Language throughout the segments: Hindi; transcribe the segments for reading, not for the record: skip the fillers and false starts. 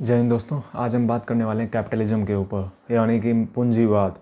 जय हिंद दोस्तों। आज हम बात करने वाले हैं कैपिटलिज्म के ऊपर, यानी कि पूंजीवाद।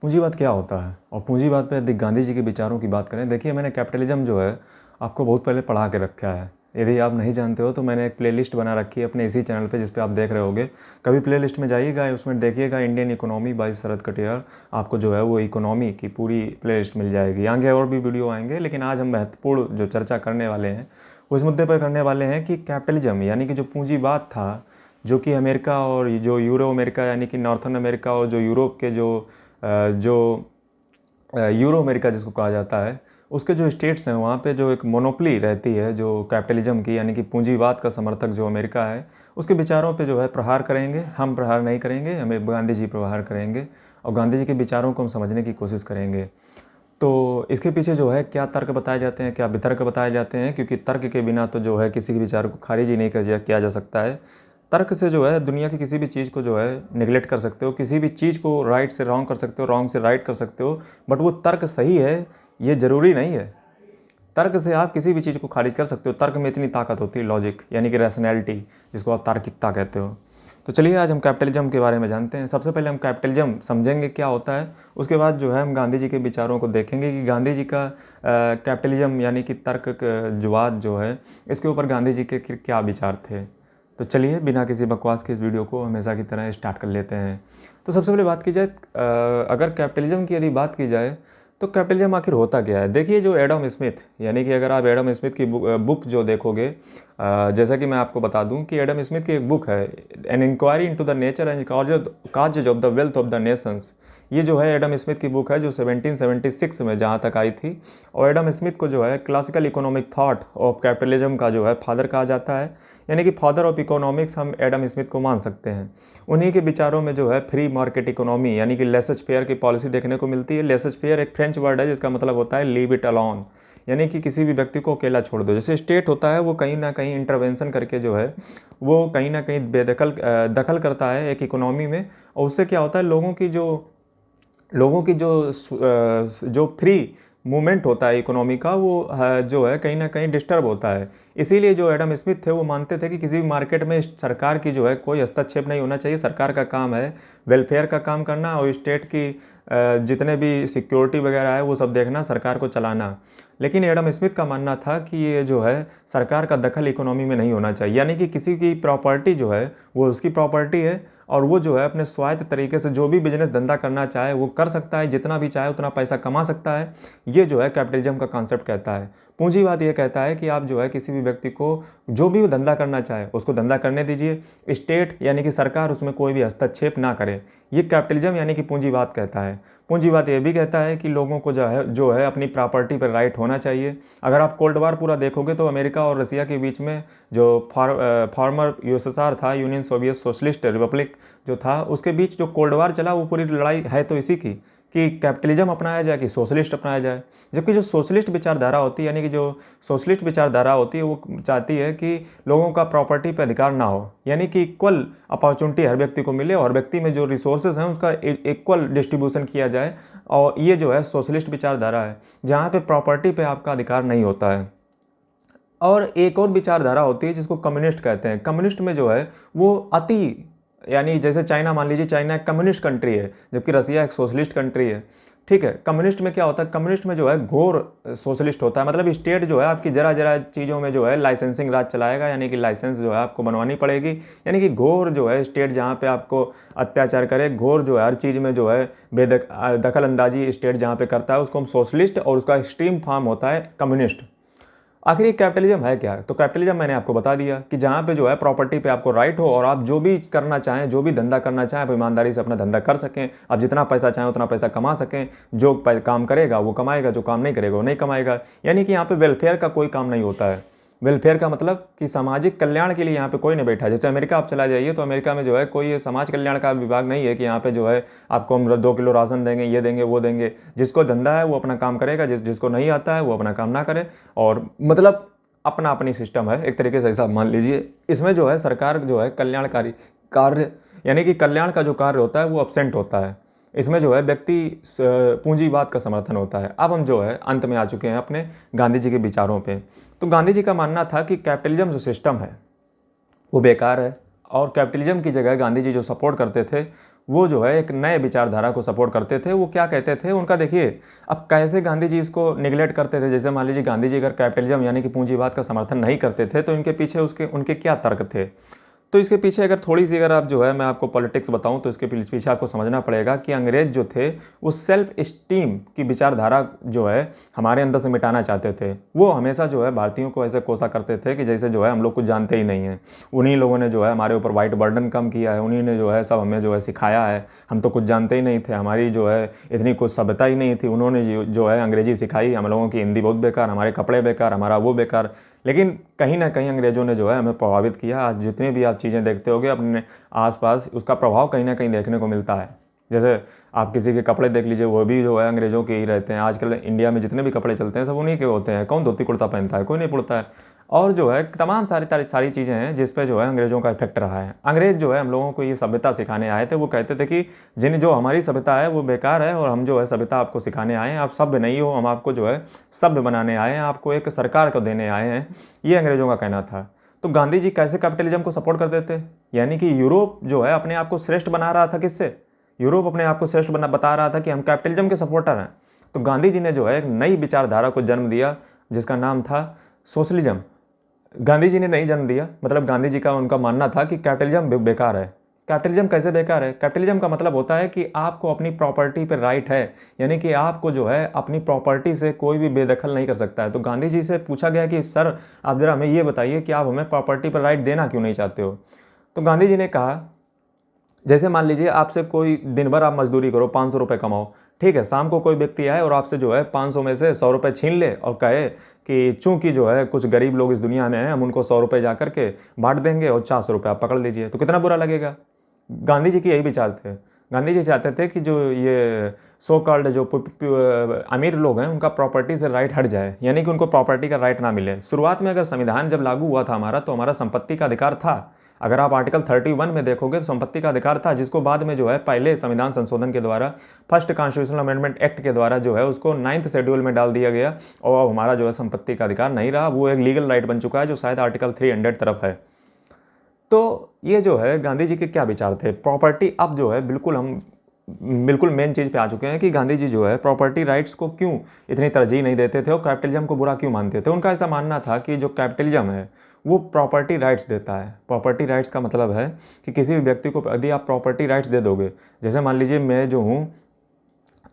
पूंजीवाद क्या होता है और पूंजीवाद पर यदि गांधी जी के विचारों की बात करें, देखिए मैंने कैपिटलिज्म जो है आपको बहुत पहले पढ़ा के रखा है। यदि आप नहीं जानते हो तो मैंने एक प्लेलिस्ट बना रखी है अपने इसी चैनल पे, जिस पे आप देख रहे होगे। कभी प्लेलिस्ट में जाइएगा, उसमें देखिएगा इंडियन इकोनॉमी बाय शरद कटियार। आपको जो है वो इकोनॉमी की पूरी प्लेलिस्ट मिल जाएगी। आगे और भी वीडियो आएंगे, लेकिन आज हम महत्वपूर्ण जो चर्चा करने वाले हैं उस मुद्दे पर करने वाले हैं कि कैपिटलिज्म यानी कि जो पूंजीवाद था, जो कि अमेरिका और जो यूरो अमेरिका यानी कि नॉर्थन अमेरिका और जो यूरोप के जो यूरो अमेरिका जिसको कहा जाता है, उसके जो स्टेट्स हैं वहाँ पे जो एक मोनोपली रहती है जो कैपिटलिज्म की, यानी कि पूंजीवाद का समर्थक जो अमेरिका है, उसके विचारों पे जो है प्रहार करेंगे। हम प्रहार नहीं करेंगे, हमें गांधी जी प्रहार करेंगे और गांधी जी के विचारों को हम समझने की कोशिश करेंगे। तो इसके पीछे जो है क्या तर्क बताए जाते हैं, क्या वितर्क बताए जाते हैं, क्योंकि तर्क के बिना तो जो है किसी के विचार को खारिज ही नहीं किया जा सकता है। तर्क से जो है दुनिया की किसी भी चीज़ को जो है निगलेक्ट कर सकते हो, किसी भी चीज़ को राइट से रॉन्ग कर सकते हो, रॉन्ग से राइट कर सकते हो, बट वो तर्क सही है ये ज़रूरी नहीं है। तर्क से आप किसी भी चीज़ को खारिज कर सकते हो। तर्क में इतनी ताकत होती है, लॉजिक यानी कि रैशनैलिटी, जिसको आप तार्किकता कहते हो। तो चलिए आज हम कैपिटलिज्म के बारे में जानते हैं। सबसे पहले हम कैपिटलिज्म समझेंगे क्या होता है, उसके बाद जो है हम गांधी जी के विचारों को देखेंगे कि गांधी जी का कैपिटलिज्म यानी कि तर्कवाद जो है, इसके ऊपर गांधी जी के क्या विचार थे। तो चलिए बिना किसी बकवास के इस वीडियो को हमेशा की तरह स्टार्ट कर लेते हैं। तो सबसे पहले बात की जाए, अगर कैपिटलिज्म की यदि बात की जाए तो कैपिटलिज्म आखिर होता क्या है। देखिए जो एडम स्मिथ, यानी कि अगर आप एडम स्मिथ की बुक जो देखोगे, जैसा कि मैं आपको बता दूं कि एडम स्मिथ की एक बुक है, an inquiry into the nature and causes of the wealth of the nations. ये जो है एडम स्मिथ की बुक है जो 1776 में जहाँ तक आई थी। और एडम स्मिथ को जो है classical economic thought of capitalism का जो है फादर कहा जाता है, यानी कि फादर ऑफ इकोनॉमिक्स हम एडम स्मिथ को मान सकते हैं। उन्हीं के विचारों में जो है फ्री मार्केट इकोनॉमी यानी कि लेसज फेयर की पॉलिसी देखने को मिलती है। लेसज फेयर एक फ्रेंच वर्ड है जिसका मतलब होता है लीव इट अलोन, यानी कि किसी भी व्यक्ति को अकेला छोड़ दो। जैसे स्टेट होता है वो कहीं ना कहीं इंटरवेंशन करके जो है वो कहीं ना कहीं दखल करता है एक इकोनॉमी में, और उससे क्या होता है लोगों की जो फ्री मूवमेंट होता है इकोनॉमी का, वो जो है कहीं ना कहीं डिस्टर्ब होता है। इसीलिए जो एडम स्मिथ थे वो मानते थे कि किसी भी मार्केट में सरकार की जो है कोई हस्तक्षेप नहीं होना चाहिए। सरकार का काम है वेलफेयर का काम करना और स्टेट की जितने भी सिक्योरिटी वगैरह है वो सब देखना, सरकार को चलाना। लेकिन एडम स्मिथ का मानना था कि ये जो है सरकार का दखल इकोनॉमी में नहीं होना चाहिए, यानी कि किसी की प्रॉपर्टी जो है वो उसकी प्रॉपर्टी है और वो जो है अपने स्वायत्त तरीके से जो भी बिजनेस धंधा करना चाहे वो कर सकता है, जितना भी चाहे उतना पैसा कमा सकता है। ये जो है कैपिटलिज्म का कॉन्सेप्ट कहता है। पूंजीवाद ये कहता है कि आप जो है किसी भी व्यक्ति को जो भी धंधा करना चाहे उसको धंधा करने दीजिए, स्टेट यानी कि सरकार उसमें कोई भी हस्तक्षेप ना करे। ये कैपिटलिज्म यानी कि पूंजीवाद कहता है। पूंजीवाद ये भी कहता है कि लोगों को जो है अपनी प्रॉपर्टी पर राइट होना चाहिए। अगर आप कोल्ड वार पूरा देखोगे तो अमेरिका और रसिया के बीच में जो फॉर्मर यूएसएसआर था, यूनियन सोवियत सोशलिस्ट रिपब्लिक जो था, उसके बीच जो कोल्ड वार चला वो पूरी लड़ाई है तो इसी की कि कैपिटलिज्म अपनाया जाए कि सोशलिस्ट अपनाया जाए। जबकि जो सोशलिस्ट विचारधारा होती है, यानी कि जो सोशलिस्ट विचारधारा होती है, वो चाहती है कि लोगों का प्रॉपर्टी पर अधिकार ना हो, यानी कि इक्वल अपॉर्चुनिटी हर व्यक्ति को मिले और हर व्यक्ति में जो रिसोर्सेज हैं उसका इक्वल डिस्ट्रीब्यूशन किया जाए। और ये जो है सोशलिस्ट विचारधारा है जहाँ पे प्रॉपर्टी पे आपका अधिकार नहीं होता है। और एक और विचारधारा होती है जिसको कम्युनिस्ट कहते हैं। कम्युनिस्ट में जो है वो अति, यानी जैसे चाइना, मान लीजिए चाइना एक कम्युनिस्ट कंट्री है जबकि रसिया एक सोशलिस्ट कंट्री है। ठीक है, कम्युनिस्ट में क्या होता है, कम्युनिस्ट में जो है घोर सोशलिस्ट होता है। मतलब स्टेट जो है आपकी जरा जरा चीज़ों में जो है लाइसेंसिंग राज चलाएगा, यानी कि लाइसेंस जो है आपको बनवानी पड़ेगी। यानी कि घोर जो है स्टेट जहाँ पे आपको अत्याचार करे, घोर जो है हर चीज़ में जो है दखल अंदाजी स्टेट जहाँ पे करता है उसको हम सोशलिस्ट, और उसका एक्सट्रीम फॉर्म होता है कम्युनिस्ट। आखिर ये कैपिटलिज्म है क्या? तो कैपिटलिज्म मैंने आपको बता दिया कि जहाँ पे जो है प्रॉपर्टी पे आपको राइट हो और आप जो भी करना चाहें, जो भी धंधा करना चाहें, आप ईमानदारी से अपना धंधा कर सकें, आप जितना पैसा चाहें उतना पैसा कमा सकें। जो काम करेगा वो कमाएगा, जो काम नहीं करेगा वो नहीं कमाएगा। यानी कि यहाँ पे वेलफेयर का कोई काम नहीं होता है। वेलफेयर का मतलब कि सामाजिक कल्याण के लिए यहाँ पे कोई नहीं बैठा है। जैसे अमेरिका आप चला जाइए तो अमेरिका में जो है कोई समाज कल्याण का विभाग नहीं है कि यहाँ पे जो है आपको हम 2 किलो राशन देंगे, ये देंगे, वो देंगे। जिसको धंधा है वो अपना काम करेगा, जिसको नहीं आता है वो अपना काम ना करे। और मतलब अपना अपनी सिस्टम है एक तरीके से, ऐसा मान लीजिए। इसमें जो है सरकार जो है कल्याणकारी कार्य, यानी कि कल्याण का जो कार्य होता है वो अब्सेंट होता है। इसमें जो है व्यक्ति पूंजीवाद का समर्थन होता है। अब हम जो है अंत में आ चुके हैं अपने गांधी जी के विचारों पे। तो गांधी जी का मानना था कि कैपिटलिज्म जो सिस्टम है वो बेकार है, और कैपिटलिज्म की जगह गांधी जी जो सपोर्ट करते थे वो जो है एक नए विचारधारा को सपोर्ट करते थे। वो क्या कहते थे उनका, देखिए अब कैसे गांधी जी इसको निगलेक्ट करते थे। जैसे मान लीजिए गांधी जी अगर कैपिटलिज्म यानी कि पूंजीवाद का समर्थन नहीं करते थे तो इनके पीछे उनके क्या तर्क थे। तो इसके पीछे अगर थोड़ी सी अगर आप जो है मैं आपको पॉलिटिक्स बताऊं तो इसके पीछे आपको समझना पड़ेगा कि अंग्रेज जो थे वो सेल्फ स्टीम की विचारधारा जो है हमारे अंदर से मिटाना चाहते थे। वो हमेशा जो है भारतीयों को ऐसे कोसा करते थे कि जैसे जो है हम लोग कुछ जानते ही नहीं हैं। उन्हीं लोगों ने जो है हमारे ऊपर वाइट बर्डन कम किया है, उन्हीं ने जो है सब हमें जो है सिखाया है। हम तो कुछ जानते ही नहीं थे, हमारी जो है इतनी कुछ सभ्यता ही नहीं थी। उन्होंने जो है अंग्रेजी सिखाई, हम लोगों की हिंदी बहुत बेकार, हमारे कपड़े बेकार, हमारा वो बेकार। लेकिन कहीं ना कहीं अंग्रेज़ों ने जो है हमें प्रभावित किया। आज जितने भी आप चीज़ें देखते होगे अपने आसपास उसका प्रभाव कहीं ना कहीं देखने को मिलता है। जैसे आप किसी के कपड़े देख लीजिए, वो भी जो है अंग्रेज़ों के ही रहते हैं। आजकल इंडिया में जितने भी कपड़े चलते हैं सब उन्हीं के होते हैं। कौन धोती कुर्ता पहनता है? कोई नहीं पड़ता है। और जो है तमाम सारी चीज़ें हैं जिस पे जो है अंग्रेज़ों का इफेक्ट रहा है। अंग्रेज़ जो है हम लोगों को ये सभ्यता सिखाने आए थे। वो कहते थे कि जो हमारी सभ्यता है वो बेकार है और हम जो है सभ्यता आपको सिखाने आए हैं। आप सभ्य नहीं हो, हम आपको जो है सभ्य बनाने आए हैं, आपको एक सरकार को देने आए हैं। ये अंग्रेज़ों का कहना था। तो गांधी जी कैसे कैपिटलिज्म को सपोर्ट करते थे? यानी कि यूरोप जो है अपने आप को श्रेष्ठ बना रहा था। किससे? यूरोप अपने आप को श्रेष्ठ बता रहा था कि हम कैपिटलिज्म के सपोर्टर हैं। तो गांधी जी ने जो है एक नई विचारधारा को जन्म दिया जिसका नाम था सोशलिज्म। गांधी जी ने नहीं जन्म दिया, मतलब गांधी जी का उनका मानना था कि कैपिटलिज्म बेकार है। कैपिटलिज्म कैसे बेकार है? कैपिटलिज्म का मतलब होता है कि आपको अपनी प्रॉपर्टी पर राइट है, यानी कि आपको जो है अपनी प्रॉपर्टी से कोई भी बेदखल नहीं कर सकता है। तो गांधी जी से पूछा गया कि सर आप जरा हमें ये बताइए कि आप हमें प्रॉपर्टी पर राइट देना क्यों नहीं चाहते हो? तो गांधी जी ने कहा, जैसे मान लीजिए आपसे कोई दिन भर आप मजदूरी करो, 500 रुपये कमाओ, ठीक है। शाम को कोई व्यक्ति आए और आपसे जो है 500 में से 100 रुपये छीन ले और कहे कि चूंकि जो है कुछ गरीब लोग इस दुनिया में हैं, हम उनको 100 रुपये जा करके बांट देंगे और 400 रुपये आप पकड़ लीजिए। तो कितना बुरा लगेगा? गांधी जी की यही विचार थे। गांधी जी चाहते थे कि जो ये सो कॉल्ड जो अमीर लोग हैं उनका प्रॉपर्टी से राइट हट जाए, यानी कि उनको प्रॉपर्टी का राइट ना मिले। शुरुआत में अगर संविधान जब लागू हुआ था हमारा, तो हमारा संपत्ति का अधिकार था। अगर आप आर्टिकल 31 में देखोगे तो संपत्ति का अधिकार था, जिसको बाद में जो है पहले संविधान संशोधन के द्वारा, फर्स्ट कॉन्स्टिट्यूशनल अमेंडमेंट एक्ट के द्वारा जो है उसको 9th शेड्यूल में डाल दिया गया और अब हमारा जो है संपत्ति का अधिकार नहीं रहा। वो एक लीगल राइट बन चुका है जो शायद आर्टिकल 300 तरफ है। तो ये जो है गांधी जी के क्या विचार थे प्रॉपर्टी। अब जो है बिल्कुल मेन चीज़ पे आ चुके हैं कि गांधी जी जो है प्रॉपर्टी राइट्स को क्यों इतनी तरजीह नहीं देते थे और कैपिटलिज्म को बुरा क्यों मानते थे। उनका ऐसा मानना था कि जो कैपिटलिज्म है वो प्रॉपर्टी राइट्स देता है। प्रॉपर्टी राइट्स का मतलब है कि किसी भी व्यक्ति को यदि आप प्रॉपर्टी राइट्स दे दोगे, जैसे मान लीजिए मैं जो हूँ,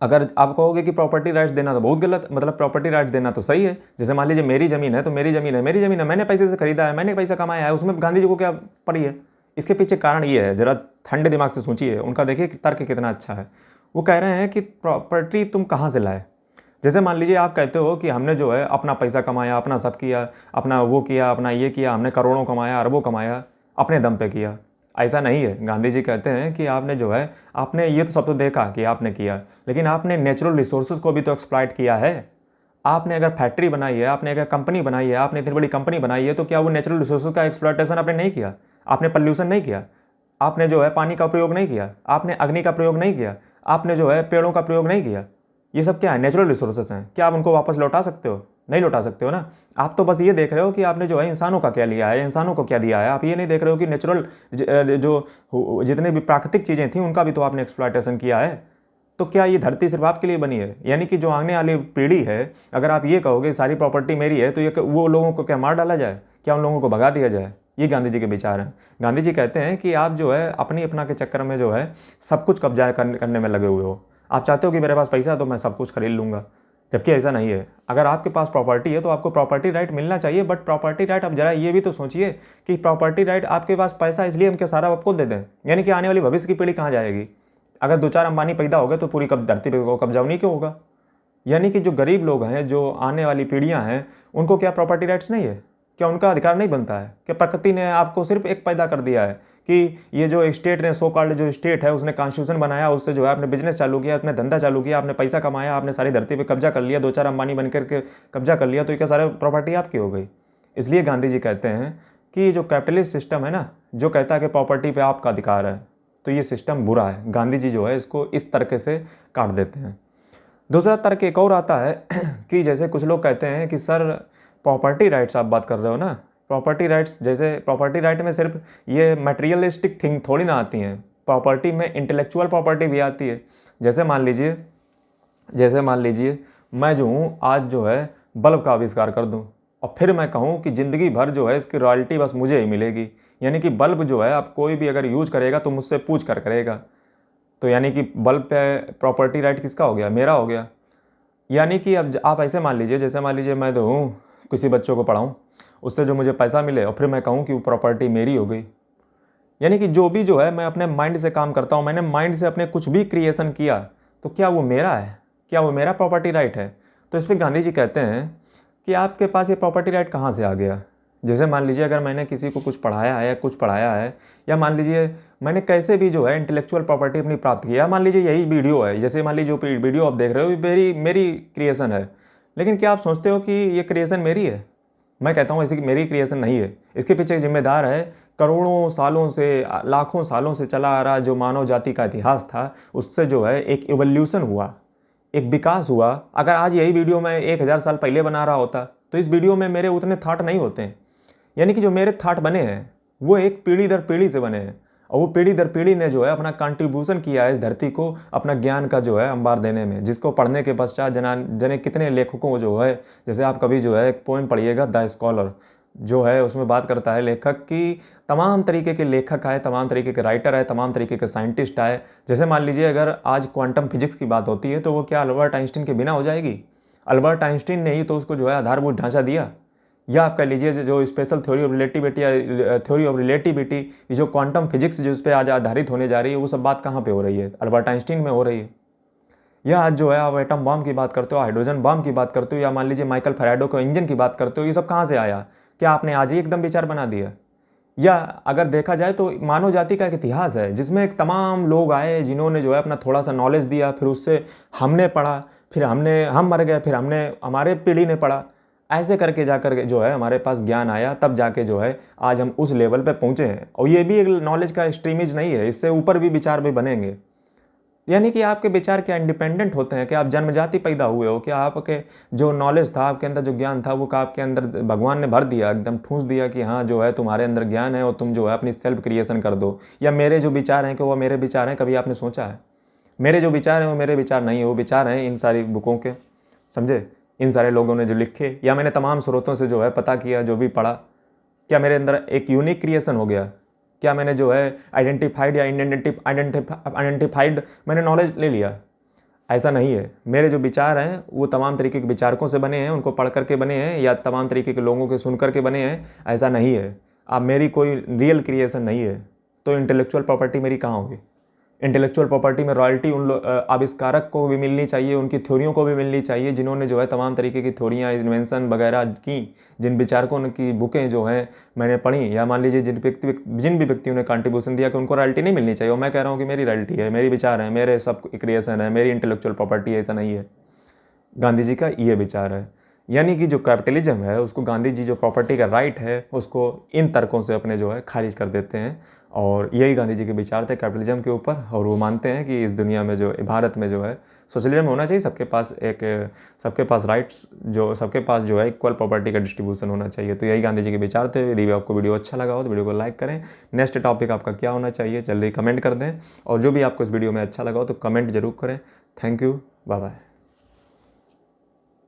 अगर आप कहोगे कि प्रॉपर्टी राइट्स देना तो बहुत गलत, मतलब प्रॉपर्टी राइट्स देना तो सही है। जैसे मान लीजिए मेरी ज़मीन है तो मेरी ज़मीन है, मैंने पैसे से खरीदा है, मैंने पैसा कमाया है, उसमें गांधी जी को क्या पड़ी है? इसके पीछे कारण ये है, जरा ठंडे दिमाग से सोचिए। उनका देखिए तर्क कितना अच्छा है। वो कह रहे हैं कि प्रॉपर्टी तुम कहाँ से लाए। जैसे मान लीजिए आप कहते हो कि हमने जो है अपना पैसा कमाया, अपना सब किया, अपना वो किया, अपना ये किया, हमने करोड़ों कमाया, अरबों कमाया, अपने दम पे किया। ऐसा नहीं है। गांधी जी कहते हैं कि आपने जो है आपने ये तो सब तो देखा कि आपने किया, लेकिन आपने नेचुरल रिसोर्सेज को भी तो एक्सप्लॉइट किया है। आपने अगर फैक्ट्री बनाई है, आपने अगर कंपनी बनाई है, आपने इतनी बड़ी कंपनी बनाई है, तो क्या वो नेचुरल रिसोर्सेज का एक्सप्लॉइटेशन आपने नहीं किया? आपने पॉल्यूशन नहीं किया, आपने जो है पानी का प्रयोग नहीं किया, आपने अग्नि का प्रयोग नहीं किया, आपने जो है पेड़ों का प्रयोग नहीं किया। ये सब क्या है? नेचुरल रिसोर्सेज हैं। क्या आप उनको वापस लौटा सकते हो? नहीं लौटा सकते हो ना। आप तो बस ये देख रहे हो कि आपने जो है इंसानों का क्या लिया है, इंसानों को क्या दिया है। आप ये नहीं देख रहे हो कि नेचुरल जो जितने भी प्राकृतिक चीज़ें थी उनका भी तो आपने एक्सप्लॉइटेशन किया है। तो क्या ये धरती सिर्फ आपके लिए बनी है? यानी कि जो आने वाली पीढ़ी है, अगर आप ये कहोगे सारी प्रॉपर्टी मेरी है, तो ये वो लोगों को क्या मार डाला जाए? क्या उन लोगों को भगा दिया जाए? ये गांधी जी के विचार हैं। गांधी जी कहते हैं कि आप जो है अपना के चक्कर में जो है सब कुछ कब्जा करने में लगे हुए हो। आप चाहते हो कि मेरे पास पैसा है तो मैं सब कुछ खरीद लूँगा, जबकि ऐसा नहीं है। अगर आपके पास प्रॉपर्टी है तो आपको प्रॉपर्टी राइट मिलना चाहिए। बट प्रॉपर्टी राइट, अब जरा ये भी तो सोचिए कि प्रॉपर्टी राइट आपके पास पैसा इसलिए हम क्या सारा आपको दे दें? यानी कि आने वाली भविष्य की पीढ़ी कहाँ जाएगी? अगर 2-4 अंबानी पैदा हो गए तो पूरी धरती पर कब्जा उन्हीं के होगा। यानी कि जो गरीब लोग हैं, जो आने वाली पीढ़ियां हैं, उनको क्या प्रॉपर्टी राइट्स नहीं है? क्या उनका अधिकार नहीं बनता है? क्या प्रकृति ने आपको सिर्फ एक पैदा कर दिया है कि ये जो स्टेट ने, सो कॉल्ड जो स्टेट है, उसने कॉन्स्टिट्यूशन बनाया, उससे जो है आपने बिजनेस चालू किया, आपने धंधा चालू किया, आपने पैसा कमाया, आपने सारी धरती पे कब्जा कर लिया, 2-4 अंबानी बन करके कब्जा कर लिया, तो ये क्या सारे प्रॉपर्टी आपकी हो गई? इसलिए गांधी जी कहते हैं कि जो कैपिटलिस्ट सिस्टम है ना, जो कहता है कि प्रॉपर्टी पर आपका अधिकार है, तो ये सिस्टम बुरा है। गांधी जी जो है इसको इस तरीके से काट देते हैं। दूसरा तर्क एक और आता है कि जैसे कुछ लोग कहते हैं कि सर प्रॉपर्टी राइट्स आप बात कर रहे हो ना, प्रॉपर्टी राइट्स, जैसे प्रॉपर्टी राइट में सिर्फ ये मटेरियलिस्टिक थिंग थोड़ी ना आती हैं, प्रॉपर्टी में इंटेलेक्चुअल प्रॉपर्टी भी आती है। जैसे मान लीजिए मैं जो हूँ आज जो है बल्ब का आविष्कार कर दूँ और फिर मैं कहूँ कि ज़िंदगी भर जो है इसकी रॉयल्टी बस मुझे ही मिलेगी, यानी कि बल्ब जो है अब कोई भी अगर यूज करेगा तो मुझसे पूछ कर करेगा, तो यानी कि बल्ब पे प्रॉपर्टी राइट किसका हो गया? मेरा हो गया। यानी कि अब आप ऐसे मान लीजिए, जैसे मान लीजिए मैं तो हूँ किसी बच्चों को पढ़ाऊँ, उससे जो मुझे पैसा मिले और फिर मैं कहूँ कि वो प्रॉपर्टी मेरी हो गई। यानी कि जो भी जो है मैं अपने माइंड से काम करता हूँ, मैंने माइंड से अपने कुछ भी क्रिएशन किया तो क्या वो मेरा है? क्या वो मेरा प्रॉपर्टी राइट है? तो इस पर गांधी जी कहते हैं कि आपके पास ये प्रॉपर्टी राइट कहाँ से आ गया। जैसे मान लीजिए अगर मैंने किसी को कुछ पढ़ाया है या मान लीजिए मैंने कैसे भी जो है इंटेलेक्चुअल प्रॉपर्टी अपनी प्राप्त की, या मान लीजिए यही वीडियो है, जैसे मान लीजिए जो वीडियो आप देख रहे हो ये मेरी क्रिएशन है, लेकिन क्या आप सोचते हो कि ये क्रिएशन मेरी है? मैं कहता हूँ ऐसी मेरी क्रिएशन नहीं है, इसके पीछे जिम्मेदार है करोड़ों सालों से, लाखों सालों से चला आ रहा जो मानव जाति का इतिहास था, उससे जो है एक इवोल्यूशन हुआ, एक विकास हुआ। अगर आज यही वीडियो मैं 1000 साल पहले बना रहा होता तो इस वीडियो में मेरे उतने थाट नहीं होते हैं। यानी कि जो मेरे थाट बने हैं वो एक पीढ़ी दर पीढ़ी से बने हैं और वो पीढ़ी दर पीढ़ी ने जो है अपना कंट्रीब्यूशन किया है इस धरती को अपना ज्ञान का जो है अंबार देने में, जिसको पढ़ने के पश्चात जने कितने लेखकों जो है, जैसे आप कभी जो है एक पोएम पढ़िएगा द स्कॉलर जो है, उसमें बात करता है लेखक की तमाम तरीके के लेखक आए, तमाम तरीके के राइटर आए, तमाम तरीके के साइंटिस्ट आए। जैसे मान लीजिए अगर आज क्वांटम फिजिक्स की बात होती है तो वो क्या अल्बर्ट आइंस्टीन के बिना हो जाएगी? अल्बर्ट आइंस्टीन ने ही तो उसको जो है आधारभूत ढांचा दिया। या आप कह लीजिए जो स्पेशल थ्योरी ऑफ रिलेटिविटी या थ्योरी ऑफ रिलेटिविटी, ये जो क्वांटम फिजिक्स जिस पे आज आधारित होने जा रही है, वो सब बात कहाँ पे हो रही है? अल्बर्ट आइंस्टीन में हो रही है। या आज जो है आप एटम बम की बात करते हो, हाइड्रोजन बम की बात करते हो, या मान लीजिए माइकल फैराडे को इंजन की बात करते हो, ये सब कहाँ से आया? क्या आपने आज ही एकदम विचार बना दिया? या अगर देखा जाए तो मानव जाति का एक इतिहास है जिसमें एक तमाम लोग आए जिन्होंने जो है अपना थोड़ा सा नॉलेज दिया, फिर उससे हमने पढ़ा, फिर हम मर गए, फिर हमारे पीढ़ी ने पढ़ा, ऐसे करके जाकर जो है हमारे पास ज्ञान आया, तब जाके जो है आज हम उस लेवल पे पहुंचे हैं। और ये भी एक नॉलेज का स्ट्रीमेज नहीं है, इससे ऊपर भी विचार भी बनेंगे। यानी कि आपके विचार क्या इंडिपेंडेंट होते हैं? कि आप जन्मजाति पैदा हुए हो? क्या आपके जो नॉलेज था, आपके अंदर जो ज्ञान था, वो का आपके अंदर भगवान ने भर दिया, एकदम ठूंस दिया कि हाँ जो है तुम्हारे अंदर ज्ञान है और तुम जो है अपनी सेल्फ क्रिएशन कर दो? या मेरे जो विचार हैं कि वो मेरे विचार हैं, कभी आपने सोचा है? मेरे जो विचार हैं वो मेरे विचार नहीं है, वो विचार हैं इन सारी बुकों के, समझे, इन सारे लोगों ने जो लिखे, या मैंने तमाम स्रोतों से जो है पता किया, जो भी पढ़ा। क्या मेरे अंदर एक यूनिक क्रिएशन हो गया? क्या मैंने जो है आइडेंटिफाइड या आइडेंटिफाइड मैंने नॉलेज ले लिया? ऐसा नहीं है। मेरे जो विचार हैं वो तमाम तरीके के विचारकों से बने हैं, उनको पढ़ करके बने हैं, या तमाम तरीके के लोगों के सुन करके बने हैं, ऐसा नहीं है। अब मेरी कोई रियल क्रिएशन नहीं है, तो इंटेलेक्चुअल प्रॉपर्टी मेरी कहाँ होगी? इंटेलेक्चुअल प्रॉपर्टी में रॉयल्टी उन आविष्कारक को भी मिलनी चाहिए, उनकी थ्योरियों को भी मिलनी चाहिए, जिन्होंने जो है तमाम तरीके की थ्योरियाँ, इन्वेंशन वगैरह की, जिन विचारकों की बुकें जो हैं मैंने पढ़ी, या मान लीजिए जिन भी व्यक्तियों ने कंट्रीब्यूशन दिया, कि उनको रॉयल्टी नहीं मिलनी चाहिए। और मैं कह रहा हूँ कि मेरी रॉयल्टी है, मेरी विचार है, मेरे सब क्रिएशन है, मेरी इंटेलेक्चुअल प्रॉपर्टी है, ऐसा नहीं है। गांधी जी का ये विचार है। यानी कि जो कैपिटलिज्म है उसको गांधी जी जो प्रॉपर्टी का राइट है उसको इन तर्कों से अपने जो है खारिज कर देते हैं, और यही गांधी जी के विचार थे कैपिटलिज्म के ऊपर। और वो मानते हैं कि इस दुनिया में जो भारत में जो है सोशलिज्म होना चाहिए, सबके पास राइट्स, जो सबके पास जो है इक्वल प्रॉपर्टी का डिस्ट्रीब्यूशन होना चाहिए। तो यही गांधी जी के विचार थे। यदि आपको वीडियो अच्छा लगा हो तो वीडियो को लाइक करें। नेक्स्ट टॉपिक आपका क्या होना चाहिए जल्दी कमेंट कर दें, और जो भी आपको इस वीडियो में अच्छा लगा हो तो कमेंट जरूर करें। Thank you, bye bye.